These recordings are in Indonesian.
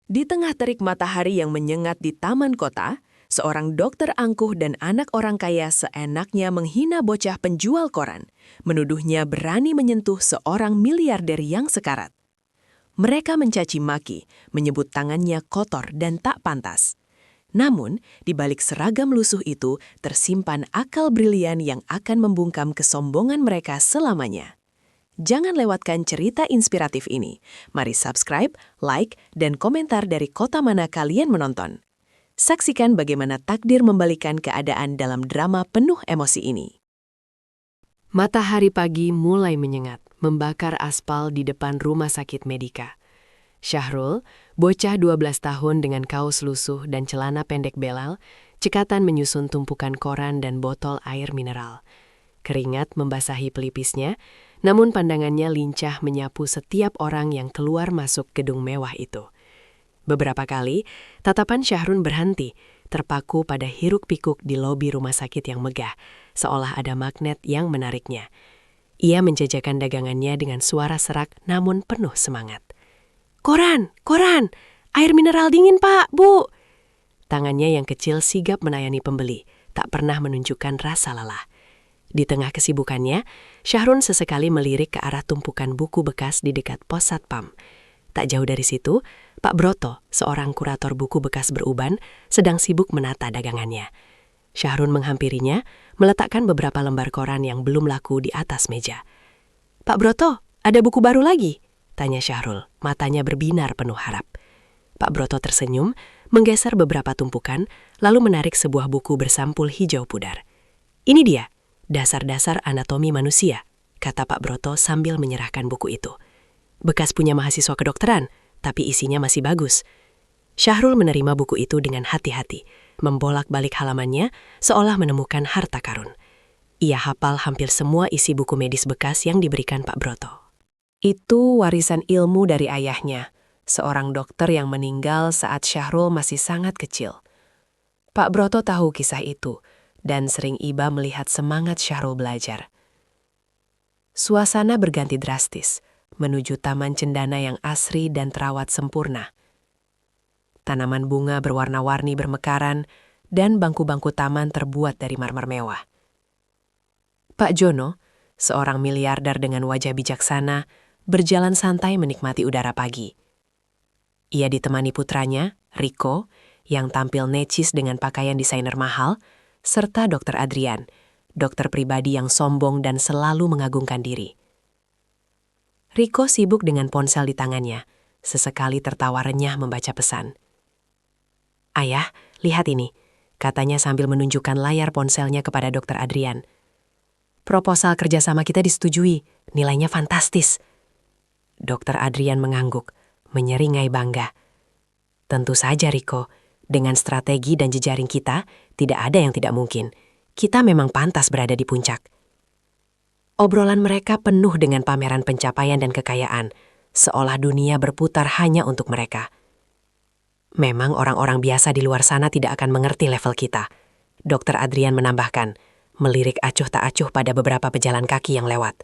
Di tengah terik matahari yang menyengat di taman kota, seorang dokter angkuh dan anak orang kaya seenaknya menghina bocah penjual koran, menuduhnya berani menyentuh seorang miliarder yang sekarat. Mereka mencaci maki, menyebut tangannya kotor dan tak pantas. Namun, di balik seragam lusuh itu tersimpan akal brilian yang akan membungkam kesombongan mereka selamanya. Jangan lewatkan cerita inspiratif ini. Mari subscribe, like, dan komentar dari kota mana kalian menonton. Saksikan bagaimana takdir membalikan keadaan dalam drama penuh emosi ini. Matahari pagi mulai menyengat, membakar aspal di depan rumah sakit Medika. Syahrul, bocah 12 tahun dengan kaos lusuh dan celana pendek belal, cekatan menyusun tumpukan koran dan botol air mineral. Keringat membasahi pelipisnya, namun pandangannya lincah menyapu setiap orang yang keluar masuk gedung mewah itu. Beberapa kali, tatapan Syahrul berhenti, terpaku pada hiruk-pikuk di lobi rumah sakit yang megah, seolah ada magnet yang menariknya. Ia menjajakan dagangannya dengan suara serak namun penuh semangat. "Koran, koran! Air mineral dingin, Pak, Bu!" Tangannya yang kecil sigap melayani pembeli, tak pernah menunjukkan rasa lelah. Di tengah kesibukannya, Syahrul sesekali melirik ke arah tumpukan buku bekas di dekat pos satpam. Tak jauh dari situ, Pak Broto, seorang kurator buku bekas beruban, sedang sibuk menata dagangannya. Syahrul menghampirinya, meletakkan beberapa lembar koran yang belum laku di atas meja. "Pak Broto, ada buku baru lagi?" tanya Syahrul, matanya berbinar penuh harap. Pak Broto tersenyum, menggeser beberapa tumpukan, lalu menarik sebuah buku bersampul hijau pudar. "Ini dia, Dasar-dasar Anatomi Manusia," kata Pak Broto sambil menyerahkan buku itu. "Bekas punya mahasiswa kedokteran, tapi isinya masih bagus." Syahrul menerima buku itu dengan hati-hati, membolak-balik halamannya seolah menemukan harta karun. Ia hafal hampir semua isi buku medis bekas yang diberikan Pak Broto. Itu warisan ilmu dari ayahnya, seorang dokter yang meninggal saat Syahrul masih sangat kecil. Pak Broto tahu kisah itu, dan sering iba melihat semangat Syahrul belajar. Suasana berganti drastis, menuju taman cendana yang asri dan terawat sempurna. Tanaman bunga berwarna-warni bermekaran, dan bangku-bangku taman terbuat dari marmer mewah. Pak Jono, seorang miliarder dengan wajah bijaksana, berjalan santai menikmati udara pagi. Ia ditemani putranya, Riko, yang tampil necis dengan pakaian desainer mahal, serta Dr. Adrian, dokter pribadi yang sombong dan selalu mengagungkan diri. Riko sibuk dengan ponsel di tangannya, sesekali tertawa renyah membaca pesan. "Ayah, lihat ini," katanya sambil menunjukkan layar ponselnya kepada Dr. Adrian. "Proposal kerjasama kita disetujui, nilainya fantastis." Dr. Adrian mengangguk, menyeringai bangga. "Tentu saja, Riko. Dengan strategi dan jejaring kita, tidak ada yang tidak mungkin. Kita memang pantas berada di puncak." Obrolan mereka penuh dengan pameran pencapaian dan kekayaan, seolah dunia berputar hanya untuk mereka. "Memang orang-orang biasa di luar sana tidak akan mengerti level kita," Dr. Adrian menambahkan, melirik acuh tak acuh pada beberapa pejalan kaki yang lewat.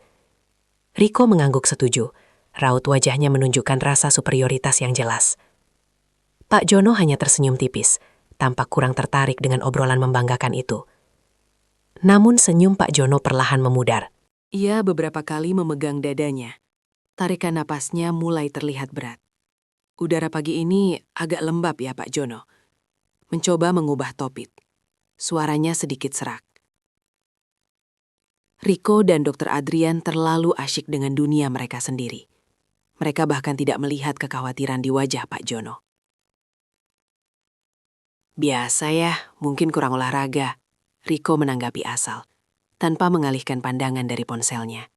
Riko mengangguk setuju, raut wajahnya menunjukkan rasa superioritas yang jelas. Pak Jono hanya tersenyum tipis, tampak kurang tertarik dengan obrolan membanggakan itu. Namun senyum Pak Jono perlahan memudar. Ia beberapa kali memegang dadanya. Tarikan napasnya mulai terlihat berat. "Udara pagi ini agak lembab ya, Pak Jono." Mencoba mengubah topik. Suaranya sedikit serak. Riko dan Dr. Adrian terlalu asyik dengan dunia mereka sendiri. Mereka bahkan tidak melihat kekhawatiran di wajah Pak Jono. "Biasa ya, mungkin kurang olahraga," Riko menanggapi asal, tanpa mengalihkan pandangan dari ponselnya.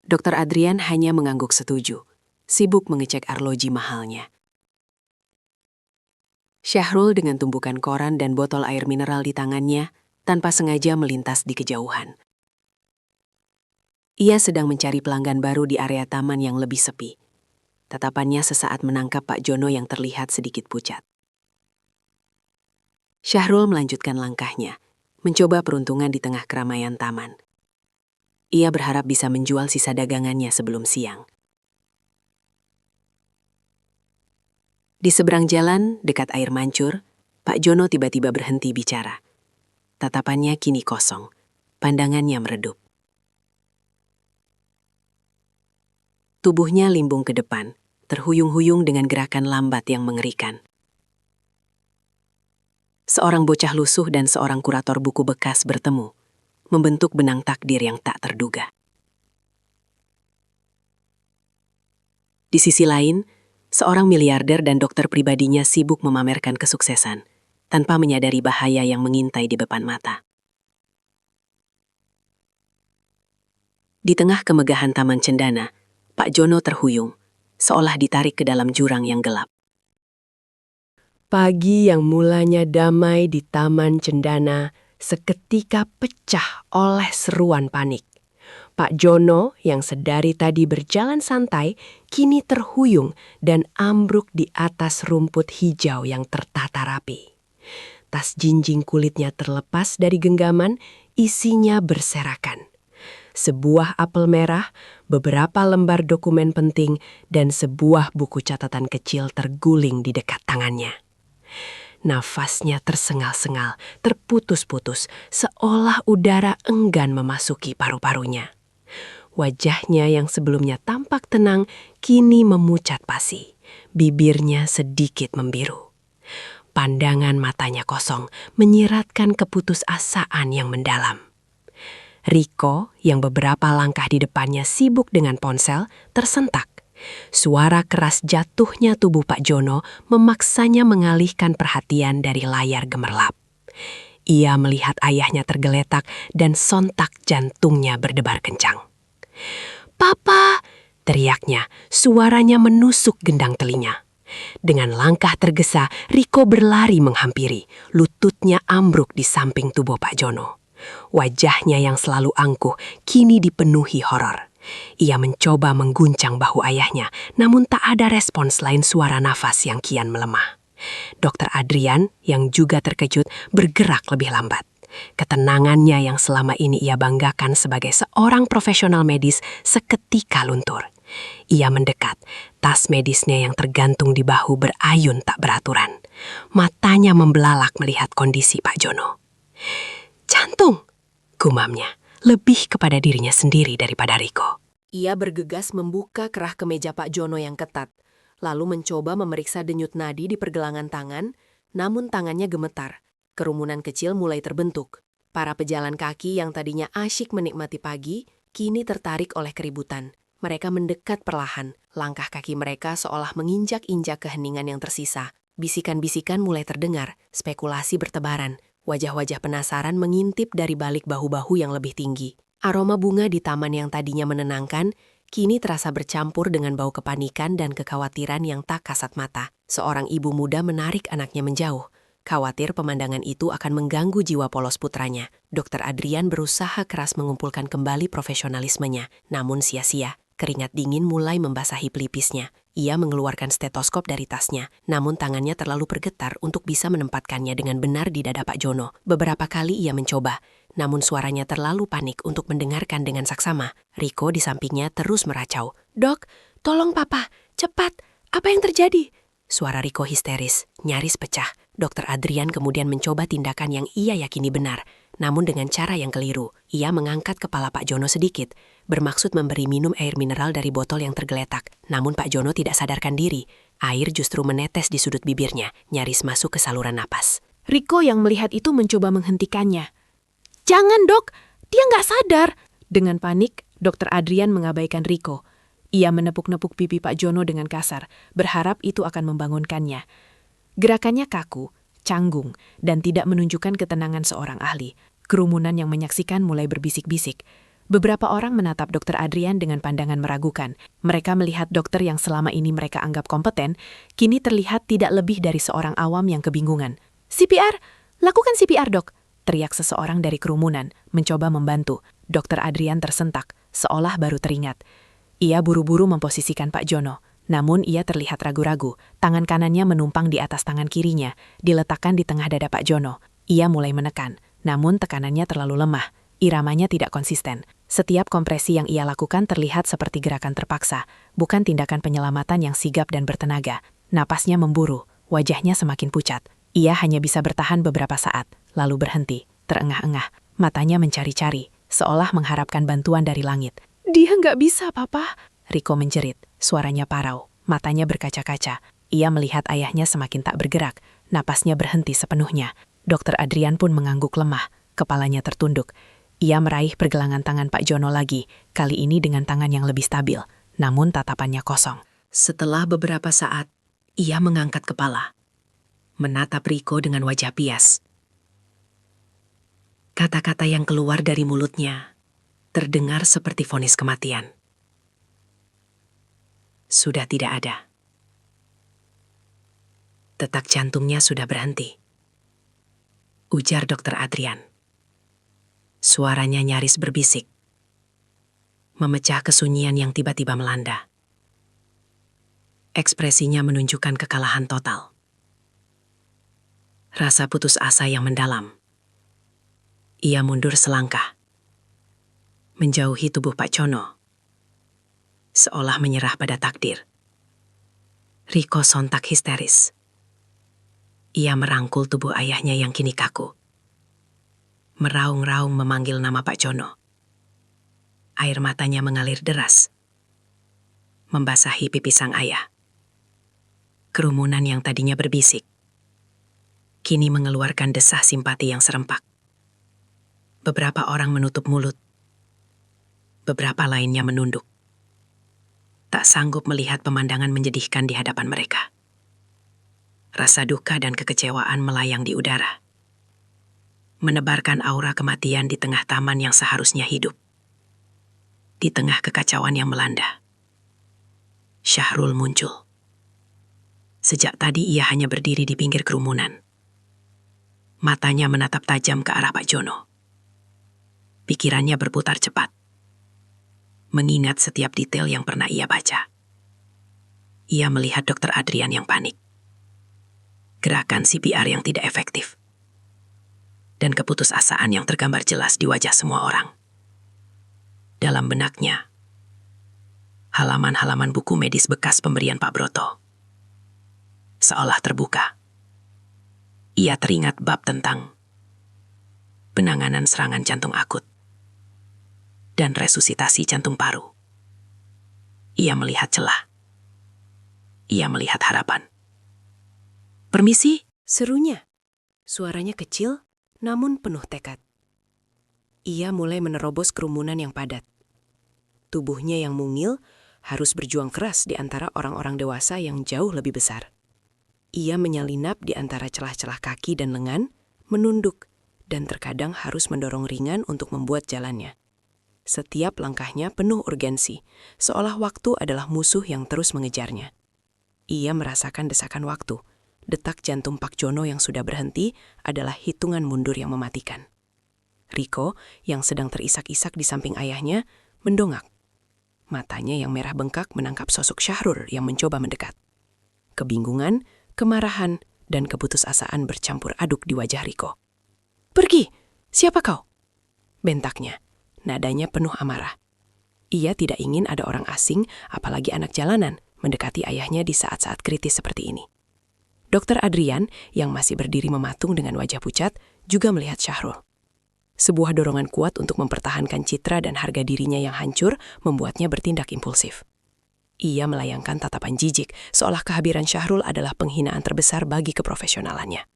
Dr. Adrian hanya mengangguk setuju, sibuk mengecek arloji mahalnya. Syahrul dengan tumpukan koran dan botol air mineral di tangannya, tanpa sengaja melintas di kejauhan. Ia sedang mencari pelanggan baru di area taman yang lebih sepi. Tatapannya sesaat menangkap Pak Jono yang terlihat sedikit pucat. Syahrul melanjutkan langkahnya, mencoba peruntungan di tengah keramaian taman. Ia berharap bisa menjual sisa dagangannya sebelum siang. Di seberang jalan, dekat air mancur, Pak Jono tiba-tiba berhenti bicara. Tatapannya kini kosong, pandangannya meredup. Tubuhnya limbung ke depan, terhuyung-huyung dengan gerakan lambat yang mengerikan. Seorang bocah lusuh dan seorang kurator buku bekas bertemu, membentuk benang takdir yang tak terduga. Di sisi lain, seorang miliarder dan dokter pribadinya sibuk memamerkan kesuksesan, tanpa menyadari bahaya yang mengintai di depan mata. Di tengah kemegahan Taman Cendana, Pak Jono terhuyung, seolah ditarik ke dalam jurang yang gelap. Pagi yang mulanya damai di Taman Cendana seketika pecah oleh seruan panik. Pak Jono yang sedari tadi berjalan santai, kini terhuyung dan ambruk di atas rumput hijau yang tertata rapi. Tas jinjing kulitnya terlepas dari genggaman, isinya berserakan. Sebuah apel merah, beberapa lembar dokumen penting, dan sebuah buku catatan kecil terguling di dekat tangannya. Nafasnya tersengal-sengal, terputus-putus, seolah udara enggan memasuki paru-parunya. Wajahnya yang sebelumnya tampak tenang, kini memucat pasi. Bibirnya sedikit membiru. Pandangan matanya kosong, menyiratkan keputusasaan yang mendalam. Riko, yang beberapa langkah di depannya sibuk dengan ponsel, tersentak. Suara keras jatuhnya tubuh Pak Jono memaksanya mengalihkan perhatian dari layar gemerlap. Ia melihat ayahnya tergeletak dan sontak jantungnya berdebar kencang. "Papa!" teriaknya, suaranya menusuk gendang telinga. Dengan langkah tergesa, Riko berlari menghampiri, lututnya ambruk di samping tubuh Pak Jono. Wajahnya yang selalu angkuh kini dipenuhi horor. Ia mencoba mengguncang bahu ayahnya, namun tak ada respon selain suara nafas yang kian melemah. Dokter Adrian, yang juga terkejut, bergerak lebih lambat. Ketenangannya yang selama ini ia banggakan sebagai seorang profesional medis seketika luntur. Ia mendekat, tas medisnya yang tergantung di bahu berayun tak beraturan. Matanya membelalak melihat kondisi Pak Jono. "Jantung," gumamnya, lebih kepada dirinya sendiri daripada Riko. Ia bergegas membuka kerah kemeja Pak Jono yang ketat, lalu mencoba memeriksa denyut nadi di pergelangan tangan, namun tangannya gemetar. Kerumunan kecil mulai terbentuk. Para pejalan kaki yang tadinya asyik menikmati pagi, kini tertarik oleh keributan. Mereka mendekat perlahan, langkah kaki mereka seolah menginjak-injak keheningan yang tersisa. Bisikan-bisikan mulai terdengar, spekulasi bertebaran. Wajah-wajah penasaran mengintip dari balik bahu-bahu yang lebih tinggi. Aroma bunga di taman yang tadinya menenangkan, kini terasa bercampur dengan bau kepanikan dan kekhawatiran yang tak kasat mata. Seorang ibu muda menarik anaknya menjauh. Khawatir pemandangan itu akan mengganggu jiwa polos putranya. Dokter Adrian berusaha keras mengumpulkan kembali profesionalismenya, namun sia-sia. Keringat dingin mulai membasahi pelipisnya. Ia mengeluarkan stetoskop dari tasnya, namun tangannya terlalu bergetar untuk bisa menempatkannya dengan benar di dada Pak Jono. Beberapa kali ia mencoba, namun suaranya terlalu panik untuk mendengarkan dengan saksama. Riko di sampingnya terus meracau. "Dok, tolong papa, cepat, apa yang terjadi?" Suara Riko histeris, nyaris pecah. Dokter Adrian kemudian mencoba tindakan yang ia yakini benar, namun dengan cara yang keliru. Ia mengangkat kepala Pak Jono sedikit, bermaksud memberi minum air mineral dari botol yang tergeletak. Namun Pak Jono tidak sadarkan diri. Air justru menetes di sudut bibirnya, nyaris masuk ke saluran napas. Riko yang melihat itu mencoba menghentikannya. "Jangan dok, dia nggak sadar." Dengan panik, Dokter Adrian mengabaikan Riko. Ia menepuk-nepuk pipi Pak Jono dengan kasar, berharap itu akan membangunkannya. Gerakannya kaku, canggung, dan tidak menunjukkan ketenangan seorang ahli. Kerumunan yang menyaksikan mulai berbisik-bisik. Beberapa orang menatap Dokter Adrian dengan pandangan meragukan. Mereka melihat dokter yang selama ini mereka anggap kompeten, kini terlihat tidak lebih dari seorang awam yang kebingungan. "CPR! Lakukan CPR, dok!" teriak seseorang dari kerumunan, mencoba membantu. Dokter Adrian tersentak, seolah baru teringat. Ia buru-buru memposisikan Pak Jono, namun ia terlihat ragu-ragu. Tangan kanannya menumpang di atas tangan kirinya, diletakkan di tengah dada Pak Jono. Ia mulai menekan, namun tekanannya terlalu lemah. Iramanya tidak konsisten. Setiap kompresi yang ia lakukan terlihat seperti gerakan terpaksa, bukan tindakan penyelamatan yang sigap dan bertenaga. Napasnya memburu, wajahnya semakin pucat. Ia hanya bisa bertahan beberapa saat, lalu berhenti, terengah-engah. Matanya mencari-cari, seolah mengharapkan bantuan dari langit. Dia nggak bisa, Papa. Riko menjerit, suaranya parau, matanya berkaca-kaca. Ia melihat ayahnya semakin tak bergerak, napasnya berhenti sepenuhnya. Dokter Adrian pun mengangguk lemah, kepalanya tertunduk. Ia meraih pergelangan tangan Pak Jono lagi, kali ini dengan tangan yang lebih stabil, namun tatapannya kosong. Setelah beberapa saat, ia mengangkat kepala, menatap Riko dengan wajah pias. Kata-kata yang keluar dari mulutnya terdengar seperti vonis kematian. Sudah tidak ada. Detak jantungnya sudah berhenti. Ujar Dokter Adrian. Suaranya nyaris berbisik, memecah kesunyian yang tiba-tiba melanda. Ekspresinya menunjukkan kekalahan total. Rasa putus asa yang mendalam. Ia mundur selangkah, menjauhi tubuh Pak Jono, seolah menyerah pada takdir. Riko sontak histeris. Ia merangkul tubuh ayahnya yang kini kaku. Meraung-raung memanggil nama Pak Jono. Air matanya mengalir deras, membasahi pipi sang ayah. Kerumunan yang tadinya berbisik, kini mengeluarkan desah simpati yang serempak. Beberapa orang menutup mulut, beberapa lainnya menunduk. Tak sanggup melihat pemandangan menyedihkan di hadapan mereka. Rasa duka dan kekecewaan melayang di udara, menebarkan aura kematian di tengah taman yang seharusnya hidup. Di tengah kekacauan yang melanda, Syahrul muncul. Sejak tadi ia hanya berdiri di pinggir kerumunan. Matanya menatap tajam ke arah Pak Jono. Pikirannya berputar cepat, mengingat setiap detail yang pernah ia baca. Ia melihat Dokter Adrian yang panik, gerakan CPR yang tidak efektif, dan keputusasaan yang tergambar jelas di wajah semua orang. Dalam benaknya, halaman-halaman buku medis bekas pemberian Pak Broto seolah terbuka. Ia teringat bab tentang penanganan serangan jantung akut dan resusitasi jantung paru. Ia melihat celah. Ia melihat harapan. "Permisi," serunya. Suaranya kecil, namun penuh tekad. Ia mulai menerobos kerumunan yang padat. Tubuhnya yang mungil harus berjuang keras di antara orang-orang dewasa yang jauh lebih besar. Ia menyelinap di antara celah-celah kaki dan lengan, menunduk, dan terkadang harus mendorong ringan untuk membuat jalannya. Setiap langkahnya penuh urgensi, seolah waktu adalah musuh yang terus mengejarnya. Ia merasakan desakan waktu. Detak jantung Pak Jono yang sudah berhenti adalah hitungan mundur yang mematikan. Riko, yang sedang terisak-isak di samping ayahnya, mendongak. Matanya yang merah bengkak menangkap sosok Syahrul yang mencoba mendekat. Kebingungan, kemarahan, dan keputusasaan bercampur aduk di wajah Riko. "Pergi! Siapa kau?" bentaknya. Nadanya penuh amarah. Ia tidak ingin ada orang asing, apalagi anak jalanan, mendekati ayahnya di saat-saat kritis seperti ini. Dokter Adrian, yang masih berdiri mematung dengan wajah pucat, juga melihat Syahrul. Sebuah dorongan kuat untuk mempertahankan citra dan harga dirinya yang hancur membuatnya bertindak impulsif. Ia melayangkan tatapan jijik, seolah kehadiran Syahrul adalah penghinaan terbesar bagi keprofesionalannya.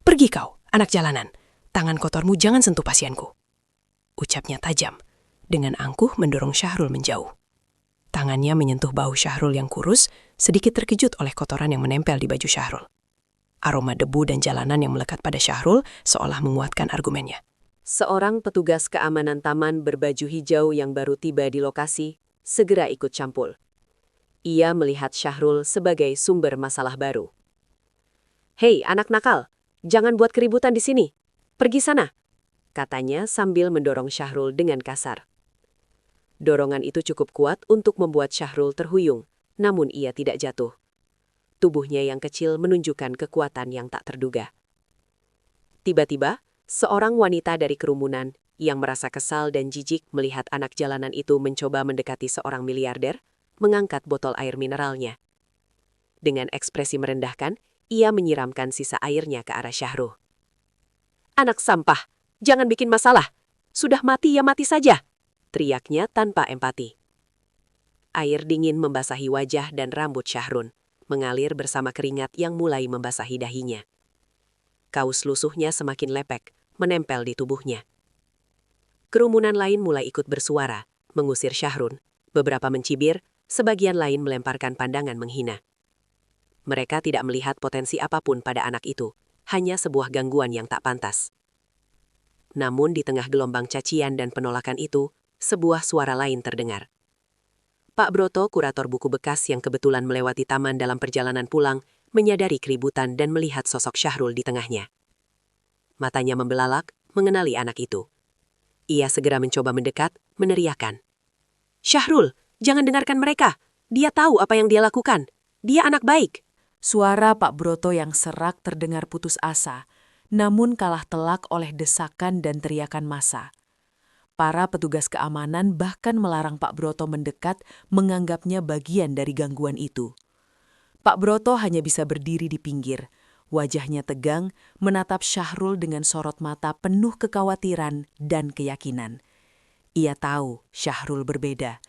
"Pergi kau, anak jalanan. Tangan kotormu jangan sentuh pasienku." Ucapnya tajam, dengan angkuh mendorong Syahrul menjauh. Tangannya menyentuh bahu Syahrul yang kurus, sedikit terkejut oleh kotoran yang menempel di baju Syahrul. Aroma debu dan jalanan yang melekat pada Syahrul seolah menguatkan argumennya. Seorang petugas keamanan taman berbaju hijau yang baru tiba di lokasi segera ikut campur. Ia melihat Syahrul sebagai sumber masalah baru. "Hei, anak nakal, jangan buat keributan di sini. Pergi sana," katanya sambil mendorong Syahrul dengan kasar. Dorongan itu cukup kuat untuk membuat Syahrul terhuyung, namun ia tidak jatuh. Tubuhnya yang kecil menunjukkan kekuatan yang tak terduga. Tiba-tiba, seorang wanita dari kerumunan yang merasa kesal dan jijik melihat anak jalanan itu mencoba mendekati seorang miliarder, mengangkat botol air mineralnya. Dengan ekspresi merendahkan, ia menyiramkan sisa airnya ke arah Syahrul. "Anak sampah, jangan bikin masalah. Sudah mati ya mati saja," teriaknya tanpa empati. Air dingin membasahi wajah dan rambut Syahrul, mengalir bersama keringat yang mulai membasahi dahinya. Kaus lusuhnya semakin lepek, menempel di tubuhnya. Kerumunan lain mulai ikut bersuara, mengusir Syahrul. Beberapa mencibir, sebagian lain melemparkan pandangan menghina. Mereka tidak melihat potensi apapun pada anak itu, hanya sebuah gangguan yang tak pantas. Namun di tengah gelombang cacian dan penolakan itu, sebuah suara lain terdengar. Pak Broto, kurator buku bekas yang kebetulan melewati taman dalam perjalanan pulang, menyadari keributan dan melihat sosok Syahrul di tengahnya. Matanya membelalak, mengenali anak itu. Ia segera mencoba mendekat, meneriakkan. "Syahrul, jangan dengarkan mereka. Dia tahu apa yang dia lakukan. Dia anak baik." Suara Pak Broto yang serak terdengar putus asa, namun kalah telak oleh desakan dan teriakan massa. Para petugas keamanan bahkan melarang Pak Broto mendekat, menganggapnya bagian dari gangguan itu. Pak Broto hanya bisa berdiri di pinggir, wajahnya tegang, menatap Syahrul dengan sorot mata penuh kekhawatiran dan keyakinan. Ia tahu Syahrul berbeda.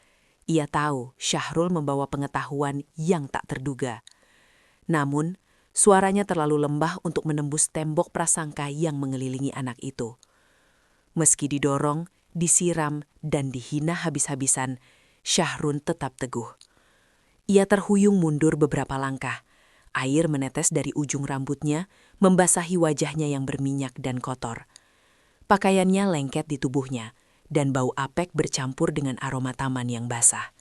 Ia tahu Syahrul membawa pengetahuan yang tak terduga. Namun, suaranya terlalu lembah untuk menembus tembok prasangka yang mengelilingi anak itu. Meski didorong, disiram, dan dihina habis-habisan, Syahrul tetap teguh. Ia terhuyung mundur beberapa langkah. Air menetes dari ujung rambutnya, membasahi wajahnya yang berminyak dan kotor. Pakaiannya lengket di tubuhnya, dan bau apek bercampur dengan aroma taman yang basah.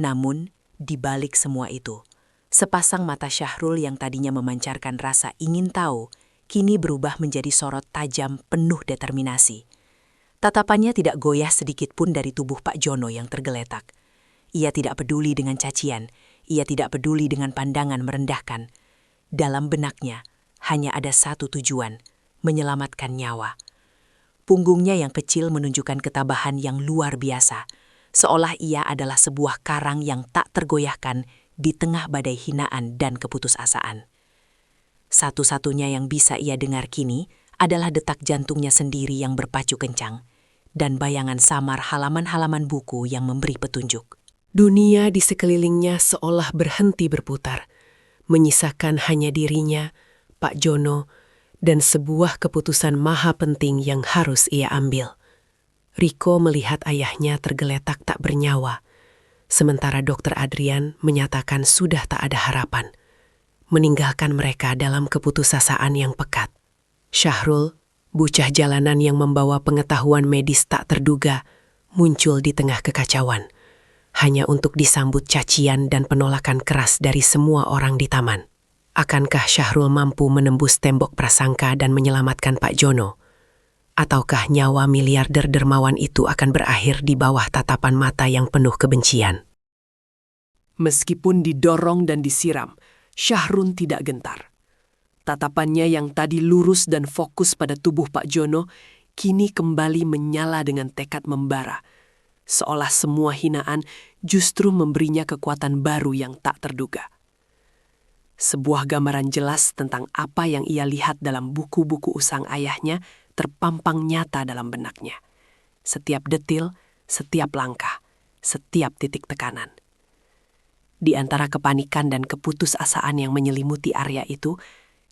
Namun, di balik semua itu, sepasang mata Syahrul yang tadinya memancarkan rasa ingin tahu, kini berubah menjadi sorot tajam penuh determinasi. Tatapannya tidak goyah sedikit pun dari tubuh Pak Jono yang tergeletak. Ia tidak peduli dengan cacian, ia tidak peduli dengan pandangan merendahkan. Dalam benaknya, hanya ada satu tujuan, menyelamatkan nyawa. Punggungnya yang kecil menunjukkan ketabahan yang luar biasa, seolah ia adalah sebuah karang yang tak tergoyahkan di tengah badai hinaan dan keputusasaan. Satu-satunya yang bisa ia dengar kini adalah detak jantungnya sendiri yang berpacu kencang, dan bayangan samar halaman-halaman buku yang memberi petunjuk. Dunia di sekelilingnya seolah berhenti berputar, menyisakan hanya dirinya, Pak Jono, dan sebuah keputusan maha penting yang harus ia ambil. Riko melihat ayahnya tergeletak tak bernyawa, sementara Dr. Adrian menyatakan sudah tak ada harapan, meninggalkan mereka dalam keputusasaan yang pekat. Syahrul, bocah jalanan yang membawa pengetahuan medis tak terduga, muncul di tengah kekacauan, hanya untuk disambut cacian dan penolakan keras dari semua orang di taman. Akankah Syahrul mampu menembus tembok prasangka dan menyelamatkan Pak Jono? Ataukah nyawa miliarder dermawan itu akan berakhir di bawah tatapan mata yang penuh kebencian? Meskipun didorong dan disiram, Syahrul tidak gentar. Tatapannya yang tadi lurus dan fokus pada tubuh Pak Jono, kini kembali menyala dengan tekad membara. Seolah semua hinaan justru memberinya kekuatan baru yang tak terduga. Sebuah gambaran jelas tentang apa yang ia lihat dalam buku-buku usang ayahnya terpampang nyata dalam benaknya. Setiap detil, setiap langkah, setiap titik tekanan. Di antara kepanikan dan keputusasaan yang menyelimuti area itu,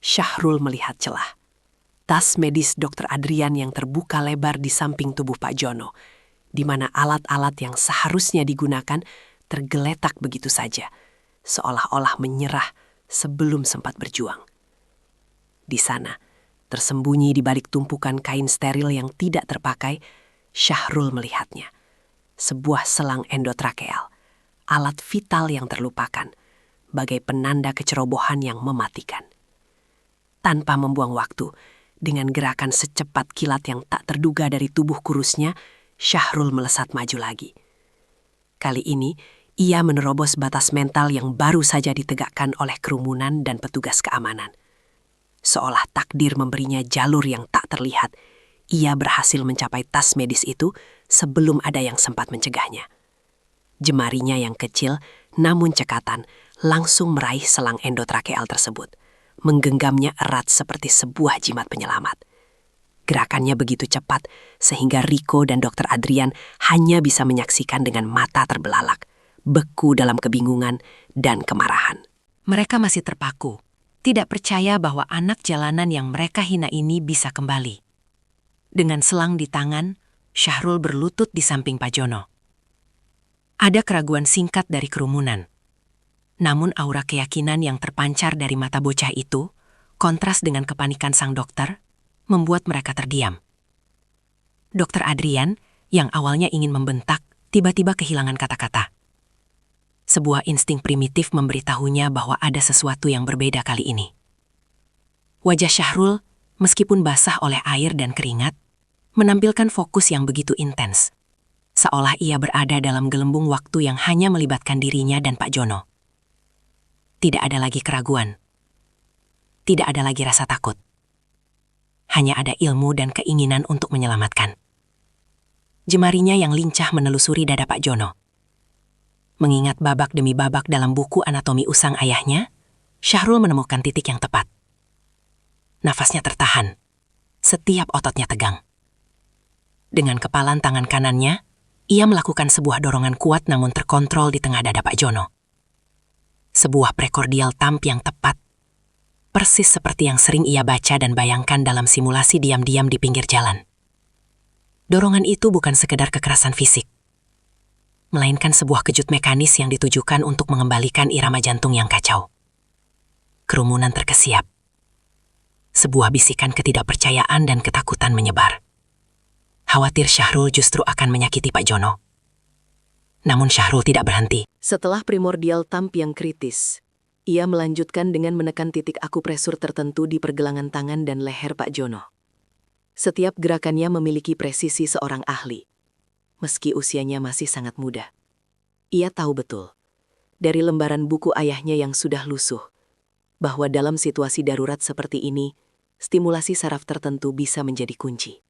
Syahrul melihat celah. Tas medis Dr. Adrian yang terbuka lebar di samping tubuh Pak Jono, di mana alat-alat yang seharusnya digunakan tergeletak begitu saja, seolah-olah menyerah sebelum sempat berjuang. Di sana, tersembunyi di balik tumpukan kain steril yang tidak terpakai, Syahrul melihatnya. Sebuah selang endotrakeal, alat vital yang terlupakan, bagai penanda kecerobohan yang mematikan. Tanpa membuang waktu, dengan gerakan secepat kilat yang tak terduga dari tubuh kurusnya, Syahrul melesat maju lagi. Kali ini, ia menerobos batas mental yang baru saja ditegakkan oleh kerumunan dan petugas keamanan. Seolah takdir memberinya jalur yang tak terlihat, ia berhasil mencapai tas medis itu sebelum ada yang sempat mencegahnya. Jemarinya yang kecil, namun cekatan, langsung meraih selang endotrakeal tersebut, menggenggamnya erat seperti sebuah jimat penyelamat. Gerakannya begitu cepat sehingga Rico dan Dr. Adrian hanya bisa menyaksikan dengan mata terbelalak, beku dalam kebingungan dan kemarahan. Mereka masih terpaku, tidak percaya bahwa anak jalanan yang mereka hina ini bisa kembali. Dengan selang di tangan, Syahrul berlutut di samping Pak Jono. Ada keraguan singkat dari kerumunan. Namun aura keyakinan yang terpancar dari mata bocah itu, kontras dengan kepanikan sang dokter, membuat mereka terdiam. Dr. Adrian, yang awalnya ingin membentak, tiba-tiba kehilangan kata-kata. Sebuah insting primitif memberitahunya bahwa ada sesuatu yang berbeda kali ini. Wajah Syahrul, meskipun basah oleh air dan keringat, menampilkan fokus yang begitu intens, seolah ia berada dalam gelembung waktu yang hanya melibatkan dirinya dan Pak Jono. Tidak ada lagi keraguan. Tidak ada lagi rasa takut. Hanya ada ilmu dan keinginan untuk menyelamatkan. Jemarinya yang lincah menelusuri dada Pak Jono. Mengingat babak demi babak dalam buku anatomi usang ayahnya, Syahrul menemukan titik yang tepat. Nafasnya tertahan. Setiap ototnya tegang. Dengan kepalan tangan kanannya, ia melakukan sebuah dorongan kuat namun terkontrol di tengah dada Pak Jono. Sebuah prekordial thumb yang tepat. Persis seperti yang sering ia baca dan bayangkan dalam simulasi diam-diam di pinggir jalan. Dorongan itu bukan sekedar kekerasan fisik, melainkan sebuah kejut mekanis yang ditujukan untuk mengembalikan irama jantung yang kacau. Kerumunan terkesiap. Sebuah bisikan ketidakpercayaan dan ketakutan menyebar. Khawatir Syahrul justru akan menyakiti Pak Jono. Namun Syahrul tidak berhenti. Setelah primordial thumb yang kritis, ia melanjutkan dengan menekan titik akupresur tertentu di pergelangan tangan dan leher Pak Jono. Setiap gerakannya memiliki presisi seorang ahli. Meski usianya masih sangat muda. Ia tahu betul, dari lembaran buku ayahnya yang sudah lusuh, bahwa dalam situasi darurat seperti ini, stimulasi saraf tertentu bisa menjadi kunci.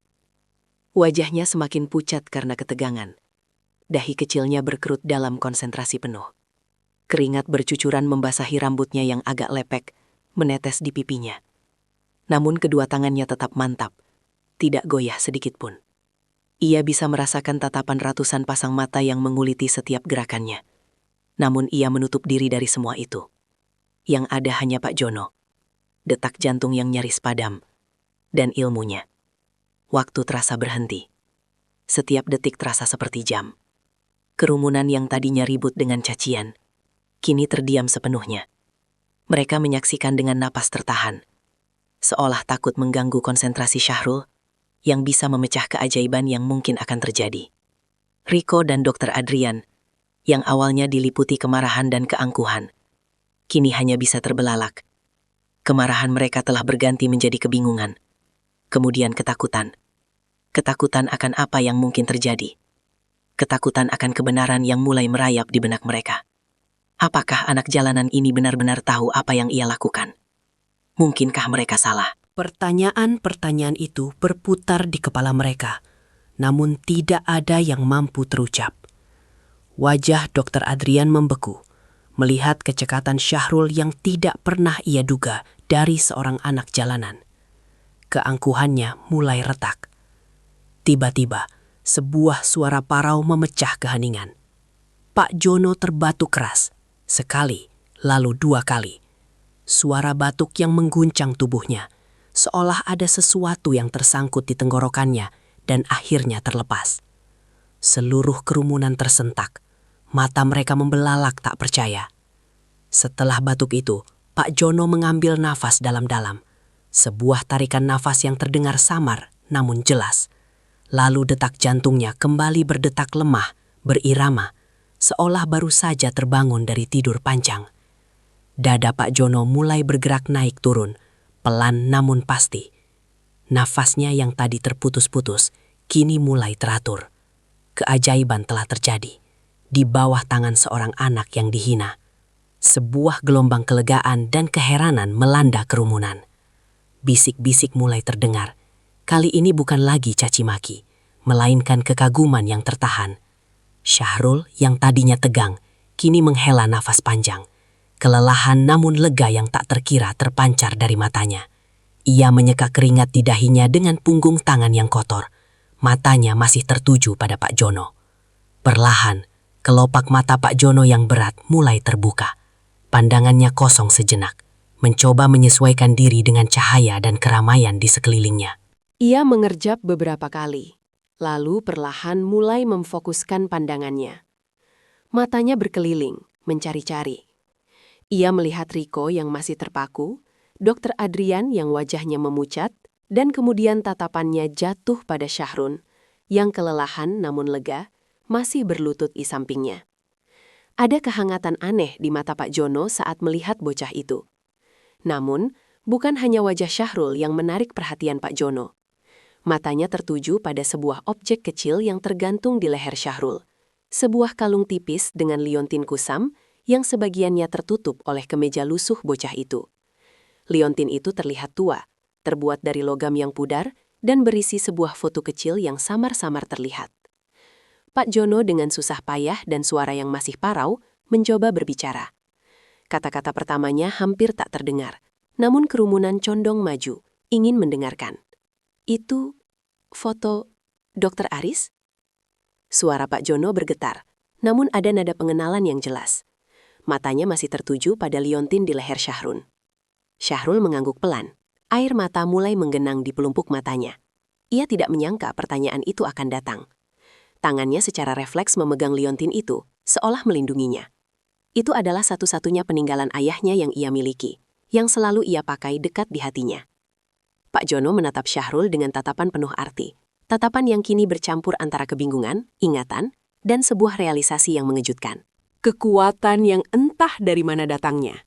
Wajahnya semakin pucat karena ketegangan. Dahi kecilnya berkerut dalam konsentrasi penuh. Keringat bercucuran membasahi rambutnya yang agak lepek, menetes di pipinya. Namun kedua tangannya tetap mantap, tidak goyah sedikit pun. Ia bisa merasakan tatapan ratusan pasang mata yang menguliti setiap gerakannya. Namun ia menutup diri dari semua itu. Yang ada hanya Pak Jono, detak jantung yang nyaris padam, dan ilmunya. Waktu terasa berhenti. Setiap detik terasa seperti jam. Kerumunan yang tadinya ribut dengan cacian, kini terdiam sepenuhnya. Mereka menyaksikan dengan napas tertahan, seolah takut mengganggu konsentrasi Syahrul, yang bisa memecah keajaiban yang mungkin akan terjadi. Rico dan Dr. Adrian, yang awalnya diliputi kemarahan dan keangkuhan, kini hanya bisa terbelalak. Kemarahan mereka telah berganti menjadi kebingungan, kemudian ketakutan. Ketakutan akan apa yang mungkin terjadi. Ketakutan akan kebenaran yang mulai merayap di benak mereka. Apakah anak jalanan ini benar-benar tahu apa yang ia lakukan? Mungkinkah mereka salah? Pertanyaan-pertanyaan itu berputar di kepala mereka, namun tidak ada yang mampu terucap. Wajah Dr. Adrian membeku, melihat kecekatan Syahrul yang tidak pernah ia duga dari seorang anak jalanan. Keangkuhannya mulai retak. Tiba-tiba, sebuah suara parau memecah keheningan. Pak Jono terbatuk keras, sekali, lalu 2 kali. Suara batuk yang mengguncang tubuhnya, seolah ada sesuatu yang tersangkut di tenggorokannya dan akhirnya terlepas. Seluruh kerumunan tersentak, mata mereka membelalak tak percaya. Setelah batuk itu, Pak Jono mengambil nafas dalam-dalam. Sebuah tarikan nafas yang terdengar samar namun jelas. Lalu detak jantungnya kembali berdetak lemah, berirama, seolah baru saja terbangun dari tidur panjang. Dada Pak Jono mulai bergerak naik turun, pelan namun pasti. Nafasnya yang tadi terputus-putus, kini mulai teratur. Keajaiban telah terjadi. Di bawah tangan seorang anak yang dihina. Sebuah gelombang kelegaan dan keheranan melanda kerumunan. Bisik-bisik mulai terdengar. Kali ini bukan lagi caci maki, melainkan kekaguman yang tertahan. Syahrul yang tadinya tegang, kini menghela nafas panjang. Kelelahan namun lega yang tak terkira terpancar dari matanya. Ia menyeka keringat di dahinya dengan punggung tangan yang kotor. Matanya masih tertuju pada Pak Jono. Perlahan, kelopak mata Pak Jono yang berat mulai terbuka. Pandangannya kosong sejenak, mencoba menyesuaikan diri dengan cahaya dan keramaian di sekelilingnya. Ia mengerjap beberapa kali, lalu perlahan mulai memfokuskan pandangannya. Matanya berkeliling, mencari-cari. Ia melihat Riko yang masih terpaku, Dr. Adrian yang wajahnya memucat, dan kemudian tatapannya jatuh pada Syahrun, yang kelelahan namun lega, masih berlutut di sampingnya. Ada kehangatan aneh di mata Pak Jono saat melihat bocah itu. Namun, bukan hanya wajah Syahrul yang menarik perhatian Pak Jono. Matanya tertuju pada sebuah objek kecil yang tergantung di leher Syahrul. Sebuah kalung tipis dengan liontin kusam yang sebagiannya tertutup oleh kemeja lusuh bocah itu. Liontin itu terlihat tua, terbuat dari logam yang pudar dan berisi sebuah foto kecil yang samar-samar terlihat. Pak Jono dengan susah payah dan suara yang masih parau mencoba berbicara. Kata-kata pertamanya hampir tak terdengar, namun kerumunan condong maju, ingin mendengarkan. Itu foto Dr. Aris? Suara Pak Jono bergetar, namun ada nada pengenalan yang jelas. Matanya masih tertuju pada liontin di leher Syahrul. Syahrul mengangguk pelan. Air mata mulai menggenang di pelumpuk matanya. Ia tidak menyangka pertanyaan itu akan datang. Tangannya secara refleks memegang liontin itu, seolah melindunginya. Itu adalah satu-satunya peninggalan ayahnya yang ia miliki, yang selalu ia pakai dekat di hatinya. Pak Jono menatap Syahrul dengan tatapan penuh arti. Tatapan yang kini bercampur antara kebingungan, ingatan, dan sebuah realisasi yang mengejutkan. Kekuatan yang entah dari mana datangnya.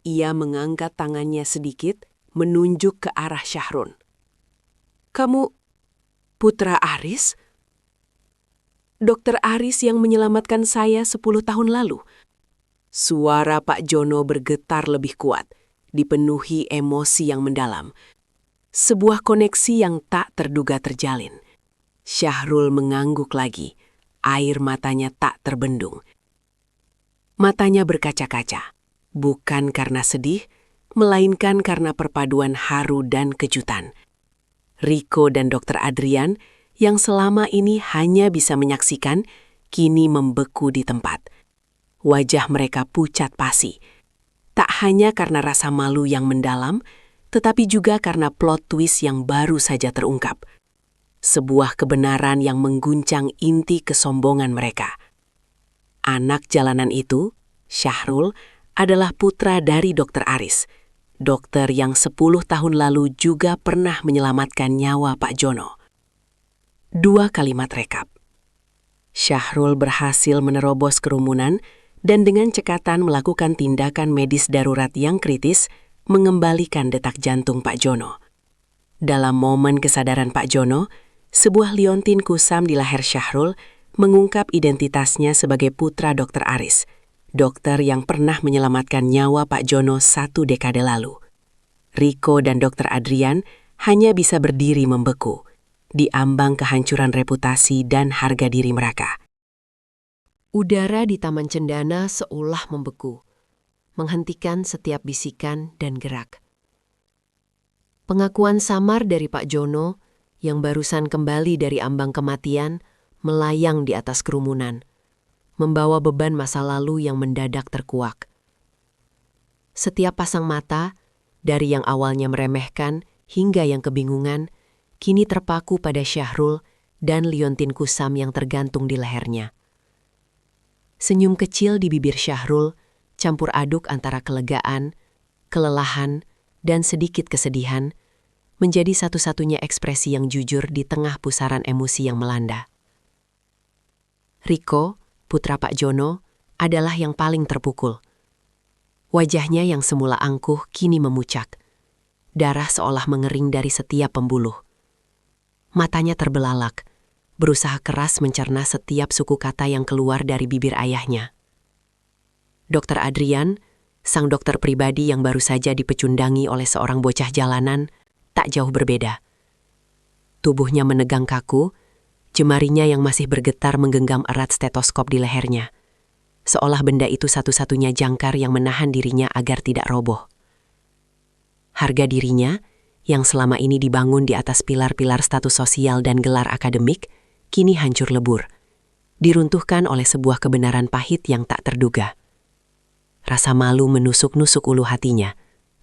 Ia mengangkat tangannya sedikit, menunjuk ke arah Syahrul. "Kamu putra Aris? Dokter Aris yang menyelamatkan saya 10 tahun lalu." Suara Pak Jono bergetar lebih kuat, dipenuhi emosi yang mendalam. Sebuah koneksi yang tak terduga terjalin. Syahrul mengangguk lagi, air matanya tak terbendung. Matanya berkaca-kaca, bukan karena sedih, melainkan karena perpaduan haru dan kejutan. Riko dan Dr. Adrian, yang selama ini hanya bisa menyaksikan, kini membeku di tempat. Wajah mereka pucat pasi, tak hanya karena rasa malu yang mendalam, tetapi juga karena plot twist yang baru saja terungkap. Sebuah kebenaran yang mengguncang inti kesombongan mereka. Anak jalanan itu, Syahrul, adalah putra dari Dr. Aris, dokter yang 10 tahun lalu juga pernah menyelamatkan nyawa Pak Jono. 2 kalimat rekap. Syahrul berhasil menerobos kerumunan dan dengan cekatan melakukan tindakan medis darurat yang kritis, mengembalikan detak jantung Pak Jono. Dalam momen kesadaran Pak Jono, sebuah liontin kusam di leher Syahrul mengungkap identitasnya sebagai putra Dr. Aris, dokter yang pernah menyelamatkan nyawa Pak Jono 1 dekade lalu. Riko dan Dr. Adrian hanya bisa berdiri membeku, di ambang kehancuran reputasi dan harga diri mereka. Udara di Taman Cendana seolah membeku, menghentikan setiap bisikan dan gerak. Pengakuan samar dari Pak Jono yang barusan kembali dari ambang kematian melayang di atas kerumunan, membawa beban masa lalu yang mendadak terkuak. Setiap pasang mata, dari yang awalnya meremehkan hingga yang kebingungan, kini terpaku pada Syahrul dan liontin kusam yang tergantung di lehernya. Senyum kecil di bibir Syahrul campur aduk antara kelegaan, kelelahan, dan sedikit kesedihan, menjadi satu-satunya ekspresi yang jujur di tengah pusaran emosi yang melanda. Riko, putra Pak Jono, adalah yang paling terpukul. Wajahnya yang semula angkuh kini memucak. Darah seolah mengering dari setiap pembuluh. Matanya terbelalak, berusaha keras mencerna setiap suku kata yang keluar dari bibir ayahnya. Dr. Adrian, sang dokter pribadi yang baru saja dipecundangi oleh seorang bocah jalanan, tak jauh berbeda. Tubuhnya menegang kaku, jemarinya yang masih bergetar menggenggam erat stetoskop di lehernya. seolah benda itu satu-satunya jangkar yang menahan dirinya agar tidak roboh. Harga dirinya, yang selama ini dibangun di atas pilar-pilar status sosial dan gelar akademik, kini hancur lebur, diruntuhkan oleh sebuah kebenaran pahit yang tak terduga. Rasa malu menusuk-nusuk ulu hatinya,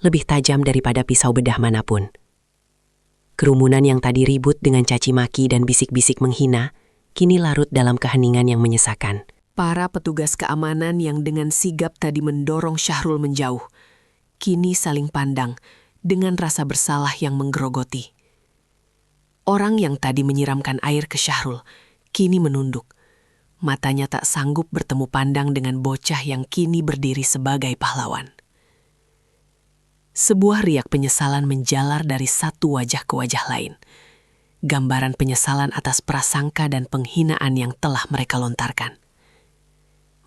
lebih tajam daripada pisau bedah manapun. Kerumunan yang tadi ribut dengan caci maki dan bisik-bisik menghina, kini larut dalam keheningan yang menyesakan. Para petugas keamanan yang dengan sigap tadi mendorong Syahrul menjauh, kini saling pandang dengan rasa bersalah yang menggerogoti. Orang yang tadi menyiramkan air ke Syahrul, kini menunduk. Matanya tak sanggup bertemu pandang dengan bocah yang kini berdiri sebagai pahlawan. Sebuah riak penyesalan menjalar dari satu wajah ke wajah lain. Gambaran penyesalan atas prasangka dan penghinaan yang telah mereka lontarkan.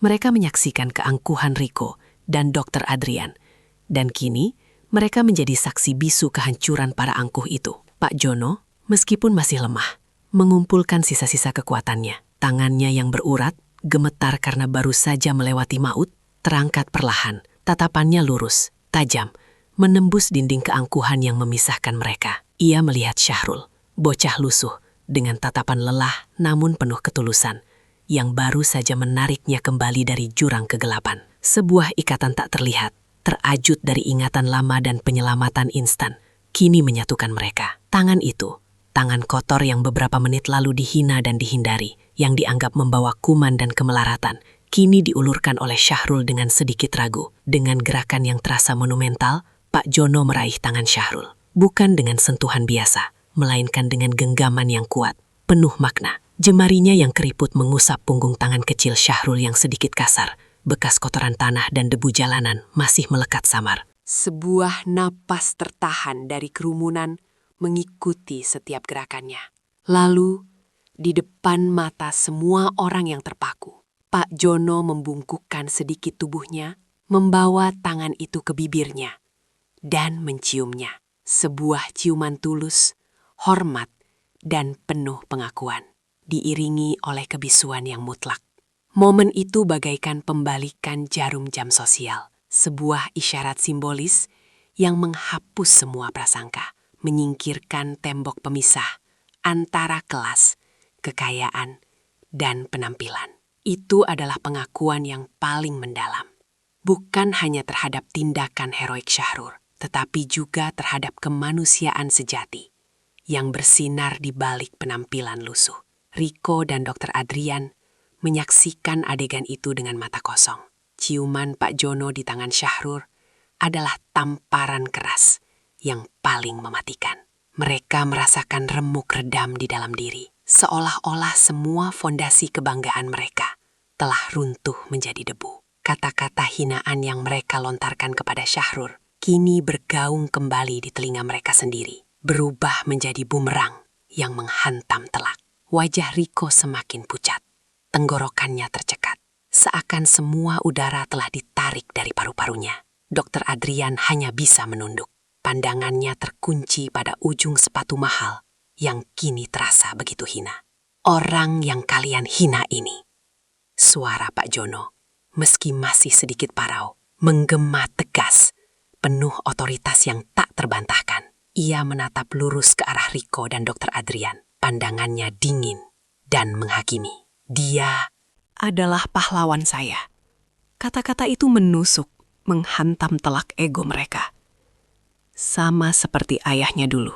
Mereka menyaksikan keangkuhan Riko dan Dr. Adrian, dan kini mereka menjadi saksi bisu kehancuran para angkuh itu. Pak Jono, meskipun masih lemah, mengumpulkan sisa-sisa kekuatannya. Tangannya yang berurat, gemetar karena baru saja melewati maut, terangkat perlahan. Tatapannya lurus, tajam, menembus dinding keangkuhan yang memisahkan mereka. Ia melihat Syahrul, bocah lusuh, dengan tatapan lelah namun penuh ketulusan, yang baru saja menariknya kembali dari jurang kegelapan. Sebuah ikatan tak terlihat, terajut dari ingatan lama dan penyelamatan instan, kini menyatukan mereka. Tangan itu, tangan kotor yang beberapa menit lalu dihina dan dihindari, yang dianggap membawa kuman dan kemelaratan, kini diulurkan oleh Syahrul dengan sedikit ragu. Dengan gerakan yang terasa monumental, Pak Jono meraih tangan Syahrul. Bukan dengan sentuhan biasa, melainkan dengan genggaman yang kuat, penuh makna. Jemarinya yang keriput mengusap punggung tangan kecil Syahrul yang sedikit kasar. Bekas kotoran tanah dan debu jalanan masih melekat samar. Sebuah napas tertahan dari kerumunan mengikuti setiap gerakannya. Lalu, di depan mata semua orang yang terpaku, Pak Jono membungkukkan sedikit tubuhnya, membawa tangan itu ke bibirnya, dan menciumnya. Sebuah ciuman tulus, hormat, dan penuh pengakuan, diiringi oleh kebisuan yang mutlak. Momen itu bagaikan pembalikan jarum jam sosial, sebuah isyarat simbolis yang menghapus semua prasangka, menyingkirkan tembok pemisah antara kelas, kekayaan, dan penampilan. Itu adalah pengakuan yang paling mendalam, bukan hanya terhadap tindakan heroik Syahrul, tetapi juga terhadap kemanusiaan sejati yang bersinar di balik penampilan lusuh. Riko dan Dr. Adrian menyaksikan adegan itu dengan mata kosong. Ciuman Pak Jono di tangan Syahrul adalah tamparan keras yang paling mematikan. Mereka merasakan remuk redam di dalam diri, seolah-olah semua fondasi kebanggaan mereka telah runtuh menjadi debu. Kata-kata hinaan yang mereka lontarkan kepada Syahrul kini bergaung kembali di telinga mereka sendiri, berubah menjadi bumerang yang menghantam telak. Wajah Riko semakin pucat. Tenggorokannya tercekat, seakan semua udara telah ditarik dari paru-parunya. Dr. Adrian hanya bisa menunduk. Pandangannya terkunci pada ujung sepatu mahal yang kini terasa begitu hina. Orang yang kalian hina ini. Suara Pak Jono, meski masih sedikit parau, menggema tegas, penuh otoritas yang tak terbantahkan. Ia menatap lurus ke arah Riko dan Dr. Adrian. Pandangannya dingin dan menghakimi. Dia adalah pahlawan saya. Kata-kata itu menusuk, menghantam telak ego mereka. Sama seperti ayahnya dulu.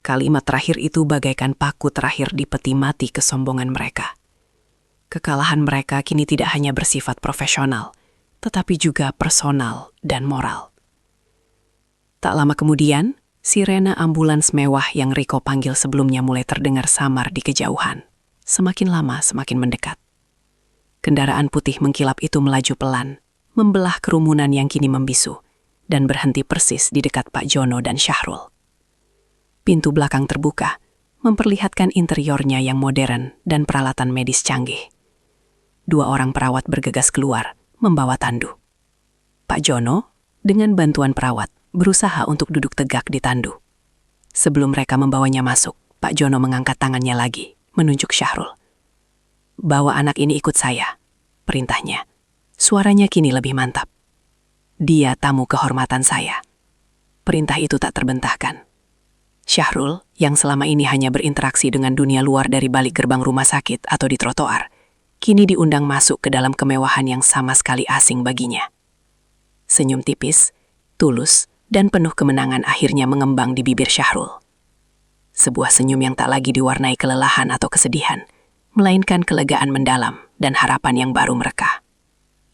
Kalimat terakhir itu bagaikan paku terakhir di peti mati kesombongan mereka. Kekalahan mereka kini tidak hanya bersifat profesional, tetapi juga personal dan moral. Tak lama kemudian, sirena ambulans mewah yang Riko panggil sebelumnya mulai terdengar samar di kejauhan. Semakin lama semakin mendekat. Kendaraan putih mengkilap itu melaju pelan, membelah kerumunan yang kini membisu, dan berhenti persis di dekat Pak Jono dan Syahrul. Pintu belakang terbuka, memperlihatkan interiornya yang modern dan peralatan medis canggih. 2 orang perawat bergegas keluar, membawa tandu. Pak Jono, dengan bantuan perawat, berusaha untuk duduk tegak di tandu. Sebelum mereka membawanya masuk, Pak Jono mengangkat tangannya lagi, menunjuk Syahrul. "Bawa anak ini ikut saya," perintahnya. Suaranya kini lebih mantap. Dia tamu kehormatan saya. Perintah itu tak terbentahkan. Syahrul, yang selama ini hanya berinteraksi dengan dunia luar dari balik gerbang rumah sakit atau di trotoar, kini diundang masuk ke dalam kemewahan yang sama sekali asing baginya. Senyum tipis, tulus, dan penuh kemenangan akhirnya mengembang di bibir Syahrul. Sebuah senyum yang tak lagi diwarnai kelelahan atau kesedihan, melainkan kelegaan mendalam dan harapan yang baru mereka.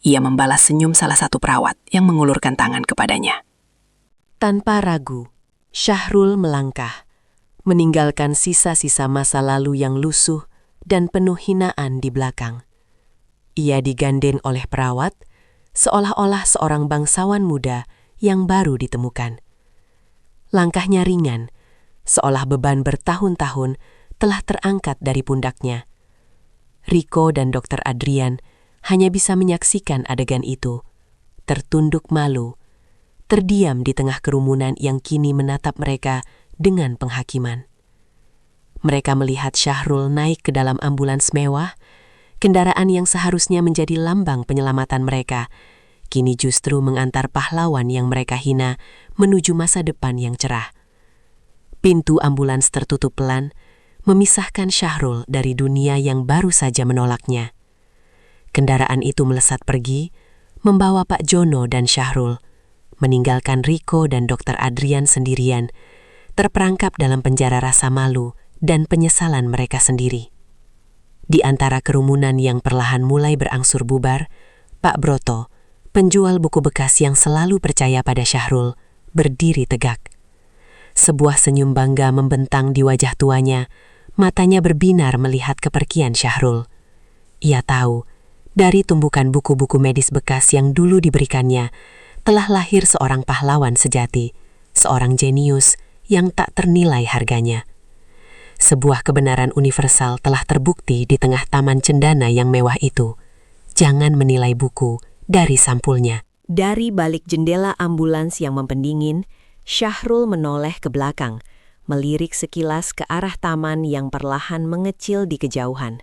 Ia membalas senyum salah satu perawat yang mengulurkan tangan kepadanya. Tanpa ragu, Syahrul melangkah, meninggalkan sisa-sisa masa lalu yang lusuh dan penuh hinaan di belakang. Ia digandeng oleh perawat, seolah-olah seorang bangsawan muda yang baru ditemukan. Langkahnya ringan, seolah beban bertahun-tahun telah terangkat dari pundaknya. Rico dan Dr. Adrian hanya bisa menyaksikan adegan itu, tertunduk malu, terdiam di tengah kerumunan yang kini menatap mereka dengan penghakiman. Mereka melihat Syahrul naik ke dalam ambulans mewah, kendaraan yang seharusnya menjadi lambang penyelamatan mereka, kini justru mengantar pahlawan yang mereka hina menuju masa depan yang cerah. Pintu ambulans tertutup pelan, memisahkan Syahrul dari dunia yang baru saja menolaknya. Kendaraan itu melesat pergi, membawa Pak Jono dan Syahrul, meninggalkan Rico dan Dr. Adrian sendirian, terperangkap dalam penjara rasa malu dan penyesalan mereka sendiri. Di antara kerumunan yang perlahan mulai berangsur bubar, Pak Broto, penjual buku bekas yang selalu percaya pada Syahrul, berdiri tegak. Sebuah senyum bangga membentang di wajah tuanya, matanya berbinar melihat kepergian Syahrul. Ia tahu, dari tumbukan buku-buku medis bekas yang dulu diberikannya, telah lahir seorang pahlawan sejati, seorang jenius yang tak ternilai harganya. Sebuah kebenaran universal telah terbukti di tengah taman cendana yang mewah itu. Jangan menilai buku dari sampulnya. Dari balik jendela ambulans yang mempendingin, Syahrul menoleh ke belakang, melirik sekilas ke arah taman yang perlahan mengecil di kejauhan.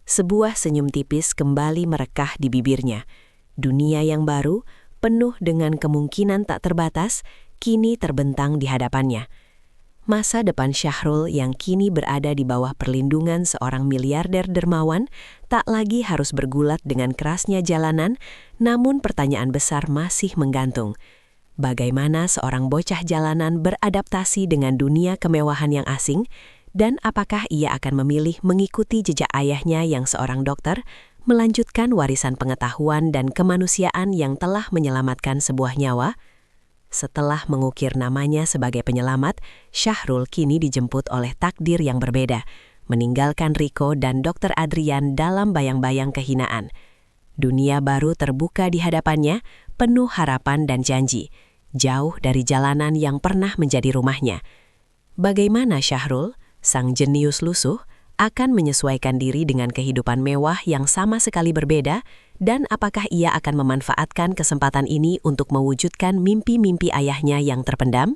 Sebuah senyum tipis kembali merekah di bibirnya. Dunia yang baru, penuh dengan kemungkinan tak terbatas, kini terbentang di hadapannya. Masa depan Syahrul yang kini berada di bawah perlindungan seorang miliarder dermawan tak lagi harus bergulat dengan kerasnya jalanan, namun pertanyaan besar masih menggantung. Bagaimana seorang bocah jalanan beradaptasi dengan dunia kemewahan yang asing, dan apakah ia akan memilih mengikuti jejak ayahnya yang seorang dokter, melanjutkan warisan pengetahuan dan kemanusiaan yang telah menyelamatkan sebuah nyawa? Setelah mengukir namanya sebagai penyelamat, Syahrul kini dijemput oleh takdir yang berbeda, meninggalkan Rico dan Dr. Adrian dalam bayang-bayang kehinaan. Dunia baru terbuka di hadapannya, penuh harapan dan janji, jauh dari jalanan yang pernah menjadi rumahnya. Bagaimana Syahrul, sang jenius lusuh, akan menyesuaikan diri dengan kehidupan mewah yang sama sekali berbeda, dan apakah ia akan memanfaatkan kesempatan ini untuk mewujudkan mimpi-mimpi ayahnya yang terpendam?